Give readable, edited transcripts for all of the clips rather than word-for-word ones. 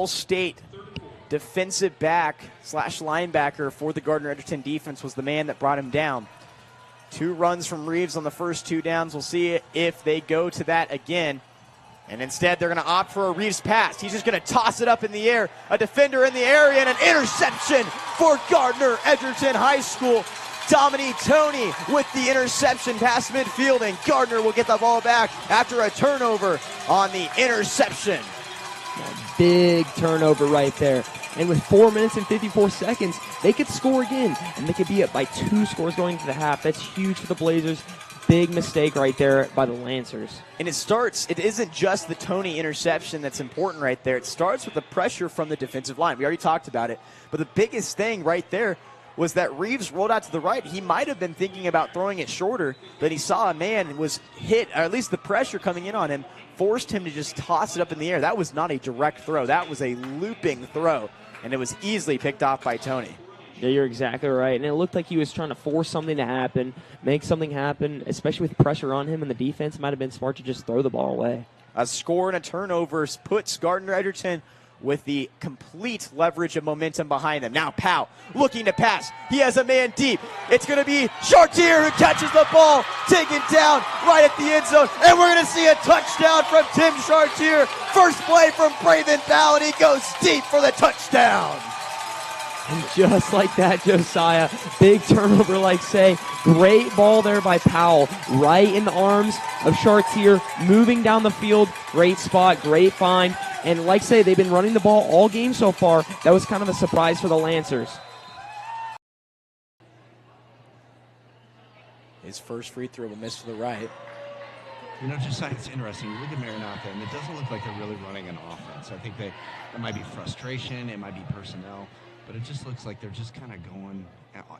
State defensive back / linebacker for the Gardner-Edgerton defense was the man that brought him down. 2 runs from Reeves on the first 2 downs. We'll see if they go to that again. And instead, they're going to opt for a Reeves pass. He's just going to toss it up in the air. A defender in the area and an interception for Gardner-Edgerton High School. Dominique Tony with the interception past midfield, and Gardner will get the ball back after a turnover on the interception. Big turnover right there. And with 4 minutes and 54 seconds, they could score again, and they could be up by 2 scores going into the half. That's huge for the Blazers. Big mistake right there by the Lancers. And it isn't just the Tony interception that's important right there. It starts with the pressure from the defensive line. We already talked about it. But the biggest thing right there was that Reeves rolled out to the right. He might have been thinking about throwing it shorter, but he saw a man and was hit, or at least the pressure coming in on him, forced him to just toss it up in the air. That was not a direct throw. That was a looping throw, and it was easily picked off by Tony. Yeah, you're exactly right. And it looked like he was trying to force something to happen, make something happen, especially with pressure on him, and the defense might have been smart to just throw the ball away. A score and a turnover puts Gardner-Edgerton with the complete leverage of momentum behind them. Now Powell looking to pass. He has a man deep. It's going to be Chartier who catches the ball, taken down right at the end zone. And we're going to see a touchdown from Tim Chartier. First play from Braven Powell, and he goes deep for the touchdown. And just like that, Josiah, big turnover, like say. Great ball there by Powell, right in the arms of Chartier, moving down the field. Great spot, great find. And like say, they've been running the ball all game so far. That was kind of a surprise for the Lancers. His first free throw will miss to the right. You know, Josiah, it's interesting. You look at Maranatha, and it doesn't look like they're really running an offense. I think it might be frustration, it might be personnel, but it just looks like they're just kind of going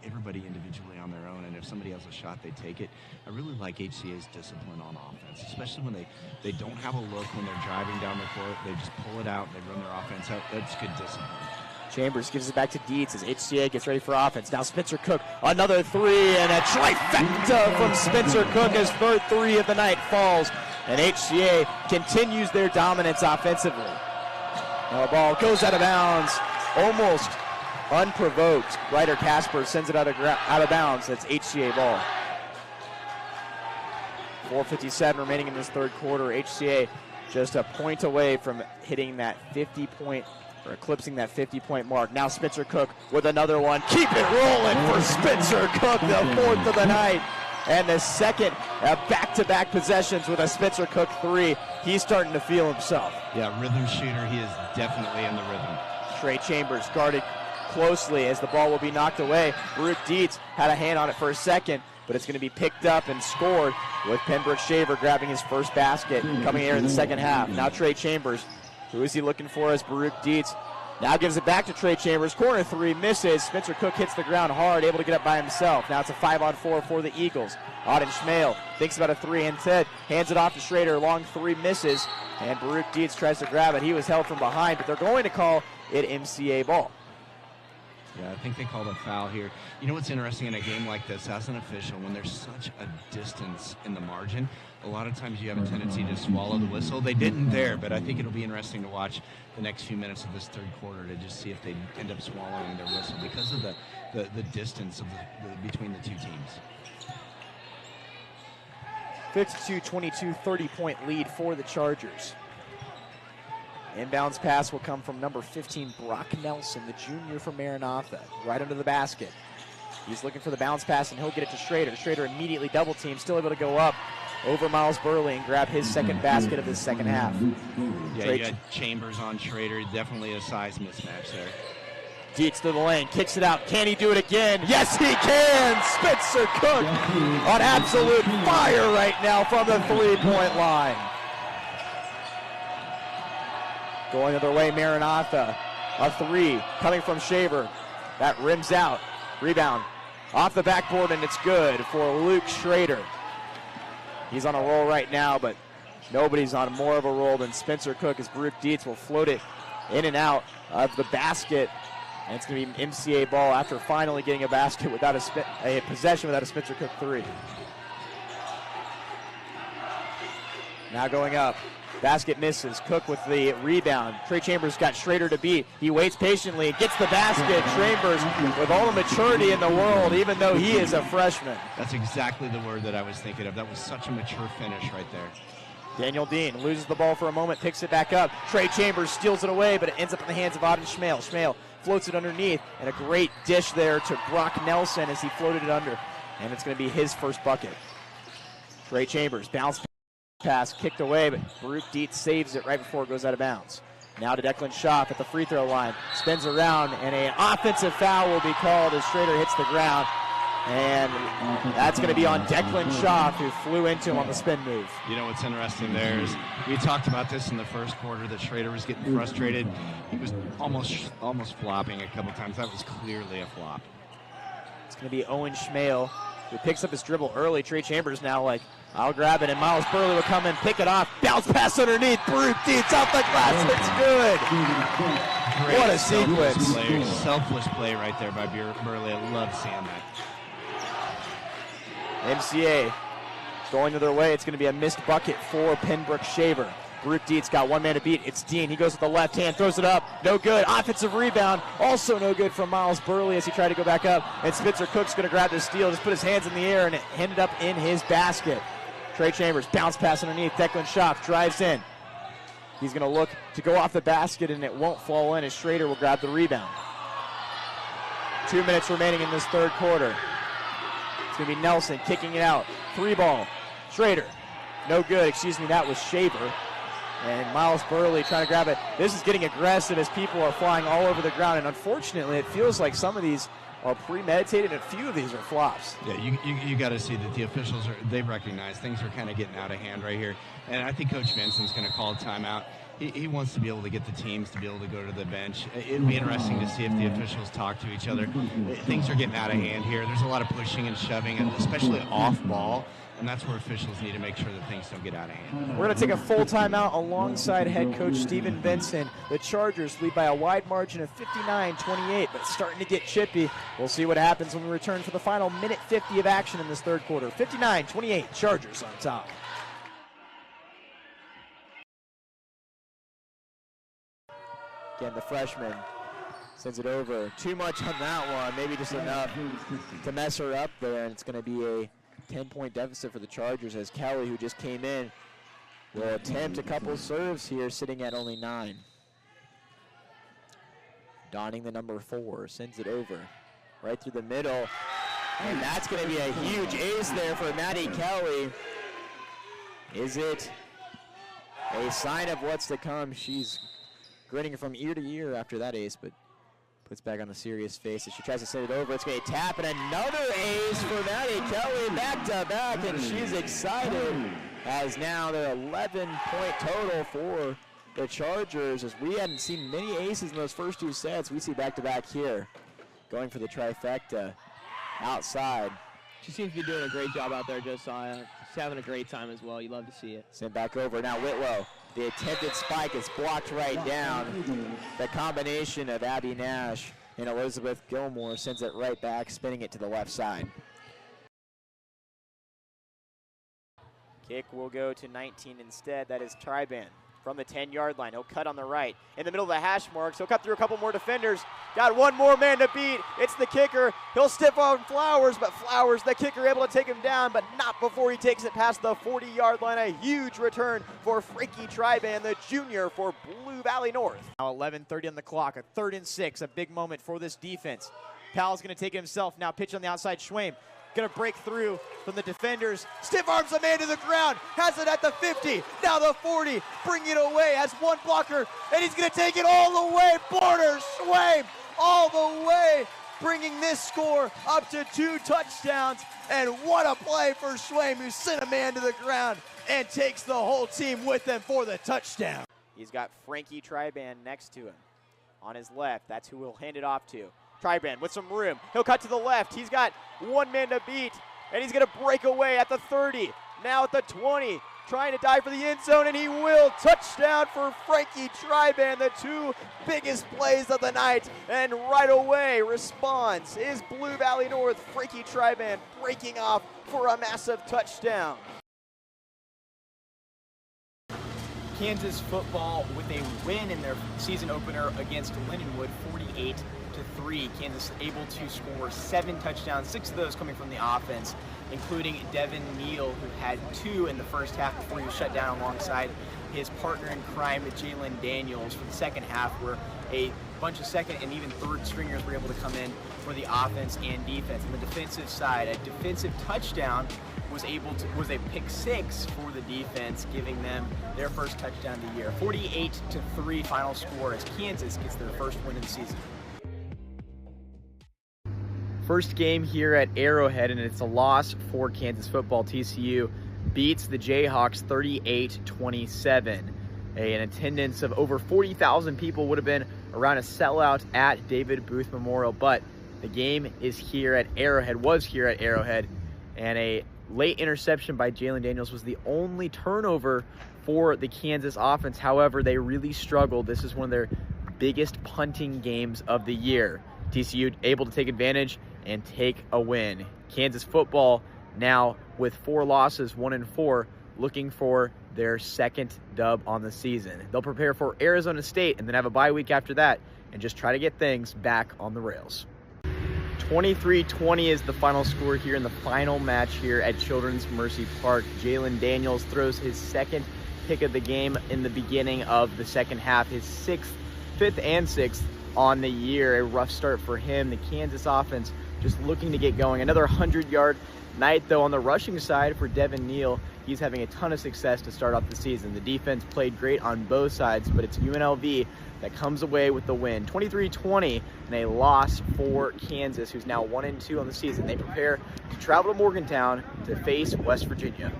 everybody individually on their own, and if somebody has a shot, they take it. I really like HCA's discipline on offense, especially when they don't have a look when they're driving down the court. They just pull it out, they run their offense out. That's good discipline. Chambers gives it back to Dietz as HCA gets ready for offense. Now Spencer Cook, another 3, and a trifecta from Spencer Cook. His third 3 of the night falls, and HCA continues their dominance offensively. Now the ball goes out of bounds, almost unprovoked. Ryder Casper sends it out of bounds. That's HCA ball. 4:57 remaining in this third quarter. HCA just a point away from hitting that 50-point or eclipsing that 50-point mark. Now Spencer Cook with another one. Keep it rolling for Spencer Cook, the 4th of the night. And the second back-to-back possessions with a Spencer Cook 3. He's starting to feel himself. Yeah, rhythm shooter. He is definitely in the rhythm. Trey Chambers guarded closely as the ball will be knocked away. Baruch Dietz had a hand on it for a second, but it's going to be picked up and scored with Pembroke Shaver grabbing his first basket coming here in the second half. Now Trey Chambers. Who is he looking for as Baruch Dietz now gives it back to Trey Chambers. Corner 3 misses. Spencer Cook hits the ground hard, able to get up by himself. Now it's a 5-on-4 for the Eagles. Auden Schmale thinks about a 3 instead, hands it off to Schrader. Long 3 misses, and Baruch Dietz tries to grab it. He was held from behind, but they're going to call it MCA ball. Yeah, I think they called a foul here. You know what's interesting in a game like this, as an official, when there's such a distance in the margin, a lot of times you have a tendency to swallow the whistle. They didn't there, but I think it'll be interesting to watch the next few minutes of this third quarter to just see if they end up swallowing their whistle because of the distance of between the two teams. 52-22, 30-point lead for the Chargers. Inbounds pass will come from number 15, Brock Nelson, the junior from Maranatha, right under the basket. He's looking for the bounce pass, and he'll get it to Schrader. Schrader immediately double team, still able to go up over Miles Burley and grab his second basket of the second half. Yeah, you got Chambers on Schrader, definitely a size mismatch there. Dietz to the lane, kicks it out. Can he do it again? Yes, he can! Spencer Cook on absolute fire right now from the three-point line. Going the other way, Maranatha. A 3 coming from Shaver. That rims out. Rebound off the backboard, and it's good for Luke Schrader. He's on a roll right now, but nobody's on more of a roll than Spencer Cook as Baruch Dietz will float it in and out of the basket. And it's going to be MCA ball after finally getting a basket without a possession without a Spencer Cook 3. Now going up. Basket misses. Cook with the rebound. Trey Chambers got Schrader to beat. He waits patiently, gets the basket. Chambers with all the maturity in the world, even though he is a freshman. That's exactly the word that I was thinking of. That was such a mature finish right there. Daniel Dean loses the ball for a moment, picks it back up. Trey Chambers steals it away, but it ends up in the hands of Auden Schmale. Schmale floats it underneath, and a great dish there to Brock Nelson as he floated it under. And it's going to be his first bucket. Trey Chambers, bounce pass, kicked away, but Baruch Dietz saves it right before it goes out of bounds. Now to Declan Schaaf at the free throw line. Spins around, and an offensive foul will be called as Schrader hits the ground. And that's going to be on Declan Schaaf, who flew into him on the spin move. You know what's interesting there is we talked about this in the first quarter that Schrader was getting frustrated. He was almost flopping a couple times. That was clearly a flop. It's going to be Owen Schmale, who picks up his dribble early. Trey Chambers now like, I'll grab it, and Miles Burley will come in, pick it off, bounce pass underneath, Baruch Dietz off the glass, it's good. Great What a sequence. Selfless play right there by Burley. I love seeing that. MCA going to their way. It's going to be a missed bucket for Pembroke Shaver. Baruch Dietz got one man to beat. It's Dean. He goes with the left hand, throws it up. No good. Offensive rebound. Also no good from Miles Burley as he tried to go back up. And Spencer Cook's going to grab the steal, just put his hands in the air, and it ended up in his basket. Trey Chambers, bounce pass underneath. Declan Schaaf drives in. He's going to look to go off the basket, and it won't fall in as Schrader will grab the rebound. 2 minutes remaining in this third quarter. It's going to be Nelson kicking it out. Three ball. Schrader. No good. Excuse me, that was Shaver. And Miles Burley trying to grab it. This is getting aggressive as people are flying all over the ground. And unfortunately, it feels like some of these are premeditated and a few of these are flops. Yeah, you got to see that the officials they recognize things are kind of getting out of hand right here. And I think Coach Vinson's going to call a timeout. He wants to be able to get the teams to be able to go to the bench. It'd be interesting to see if the officials talk to each other. Things are getting out of hand here. There's a lot of pushing and shoving, especially off ball. And that's where officials need to make sure that things don't get out of hand. We're going to take a full timeout alongside head coach Steven Benson. The Chargers lead by a wide margin of 59-28, but starting to get chippy. We'll see what happens when we return for the final minute 50 of action in this third quarter. 59-28, Chargers on top. Again, the freshman sends it over. Too much on that one, maybe just enough to mess her up there, and it's going to be a 10-point deficit for the Chargers as Kelly, who just came in, will attempt a couple serves here, sitting at only 9. Donning the number 4, sends it over right through the middle, and that's going to be a huge ace there for Maddie Kelly. Is it a sign of what's to come? She's grinning from ear to ear after that ace, but puts back on a serious face as she tries to send it over. It's going to tap, and another ace for Maddie Kelly, back to back, and she's excited as now they're 11-point total for the Chargers. As we hadn't seen many aces in those first two sets, we see back-to-back here, going for the trifecta outside. She seems to be doing a great job out there, Josiah. She's having a great time as well. You love to see it. Sent back over. Now Whitlow. The attempted spike is blocked right down. The combination of Abby Nash and Elizabeth Gilmore sends it right back, spinning it to the left side. Kick will go to 19 instead. That is Triban from the 10-yard line. He'll cut on the right. In the middle of the hash marks, he'll cut through a couple more defenders. Got one more man to beat. It's the kicker. He'll stiff on Flowers, but Flowers, the kicker, able to take him down, but not before he takes it past the 40-yard line. A huge return for Frankie Triban, the junior for Blue Valley North. Now 11:30 on the clock, a 3rd and 6, a big moment for this defense. Powell's going to take it himself. Now pitch on the outside, Schwame. Going to break through from the defenders. Stiff arms a man to the ground. Has it at the 50. Now the 40. Bring it away. Has one blocker. And he's going to take it all the way. Border Schwame all the way. Bringing this score up to 2 touchdowns. And what a play for Schwame, who sent a man to the ground and takes the whole team with him for the touchdown. He's got Frankie Triban next to him. On his left, that's who he'll hand it off to. Triban with some room. He'll cut to the left. He's got one man to beat, and he's going to break away at the 30. Now at the 20, trying to dive for the end zone, and he will. Touchdown for Frankie Triban, the 2 biggest plays of the night. And right away responds is Blue Valley North. Frankie Triban breaking off for a massive touchdown. Kansas football with a win in their season opener against Lindenwood, 48-3. Kansas able to score 7 touchdowns, 6 of those coming from the offense, including Devin Neal, who had 2 in the first half before he was shut down alongside his partner in crime, Jalen Daniels, for the second half, where a bunch of second and even third stringers were able to come in for the offense and defense. On the defensive side, a defensive touchdown was a pick 6 for the defense, giving them their first touchdown of the year. 48-3 final score as Kansas gets their first win of the season. First game here at Arrowhead, and it's a loss for Kansas football. TCU beats the Jayhawks 38-27. An attendance of over 40,000 people would have been around a sellout at David Booth Memorial, but the game was here at Arrowhead, and a late interception by Jalen Daniels was the only turnover for the Kansas offense. However, they really struggled. This is one of their biggest punting games of the year. TCU able to take advantage and take a win. Kansas football now with 4 losses, 1-4, looking for their second dub on the season. They'll prepare for Arizona State and then have a bye week after that and just try to get things back on the rails. 23-20 is the final score here in the final match here at Children's Mercy Park. Jalen Daniels throws his second pick of the game in the beginning of the second half, his 5th and 6th on the year. A rough start for him. The Kansas offense just looking to get going. Another 100-yard night, though, on the rushing side for Devin Neal. He's having a ton of success to start off the season. The defense played great on both sides, but it's UNLV that comes away with the win. 23-20 and a loss for Kansas, who's now 1-2 on the season. They prepare to travel to Morgantown to face West Virginia.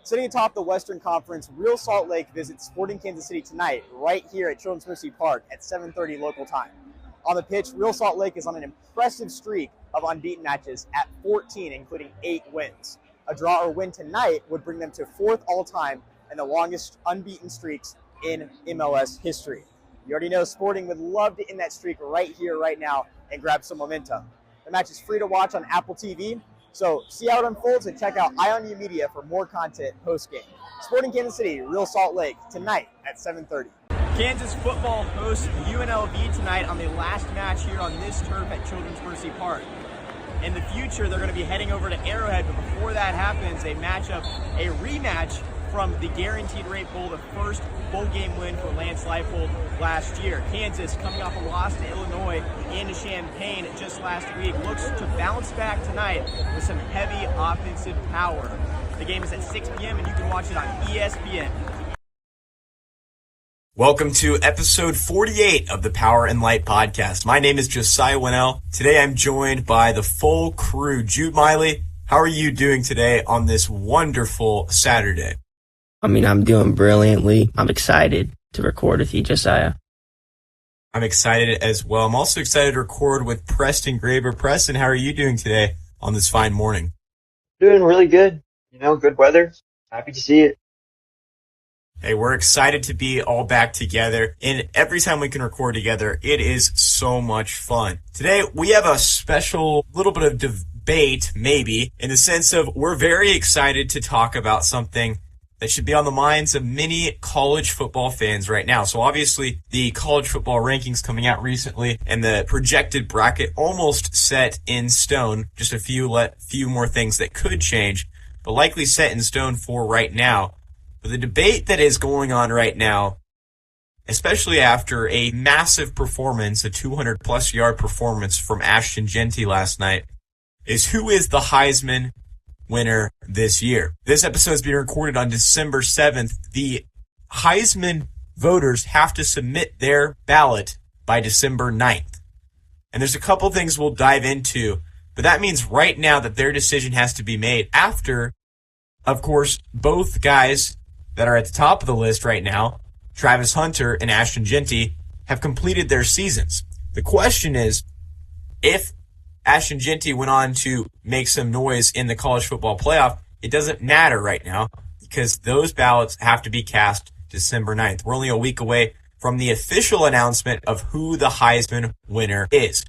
Sitting atop the Western Conference, Real Salt Lake visits Sporting Kansas City tonight, right here at Children's Mercy Park at 7:30 local time. On the pitch, Real Salt Lake is on an impressive streak of unbeaten matches at 14, including 8 wins. A draw or win tonight would bring them to 4th all-time and the longest unbeaten streaks in MLS history. You already know Sporting would love to end that streak right here, right now, and grab some momentum. The match is free to watch on Apple TV, so see how it unfolds and check out IONU Media for more content post-game. Sporting Kansas City, Real Salt Lake, tonight at 7:30. Kansas football hosts UNLV tonight on the last match here on this turf at Children's Mercy Park. In the future, they're going to be heading over to Arrowhead, but before that happens, a rematch from the Guaranteed Rate Bowl, the first bowl game win for Lance Leipold last year. Kansas, coming off a loss to Illinois and to Champaign just last week, looks to bounce back tonight with some heavy offensive power. The game is at 6 p.m. and you can watch it on ESPN. Welcome to episode 48 of the Power and Light podcast. My name is Josiah Winnell. Today I'm joined by the full crew. Jude Miley, how are you doing today on this wonderful Saturday? I'm doing brilliantly. I'm excited to record with you, Josiah. I'm excited as well. I'm also excited to record with Preston Graber. Preston, how are you doing today on this fine morning? Doing really good. Good weather. Happy to see it. Hey, we're excited to be all back together, and every time we can record together, it is so much fun. Today, we have a special little bit of debate, maybe, in the sense of we're very excited to talk about something that should be on the minds of many college football fans right now. So obviously, the college football rankings coming out recently, and the projected bracket almost set in stone. Just a few more things that could change, but likely set in stone for right now. But the debate that is going on right now, especially after a massive performance, a 200-plus yard performance from Ashton Jeanty last night, is who is the Heisman winner this year. This episode is being recorded on December 7th. The Heisman voters have to submit their ballot by December 9th. And there's a couple things we'll dive into, but that means right now that their decision has to be made after, of course, both guys that are at the top of the list right now, Travis Hunter and Ashton Jeanty, have completed their seasons. The question is, if Ashton Jeanty went on to make some noise in the college football playoff, it doesn't matter right now because those ballots have to be cast December 9th. We're only a week away from the official announcement of who the Heisman winner is.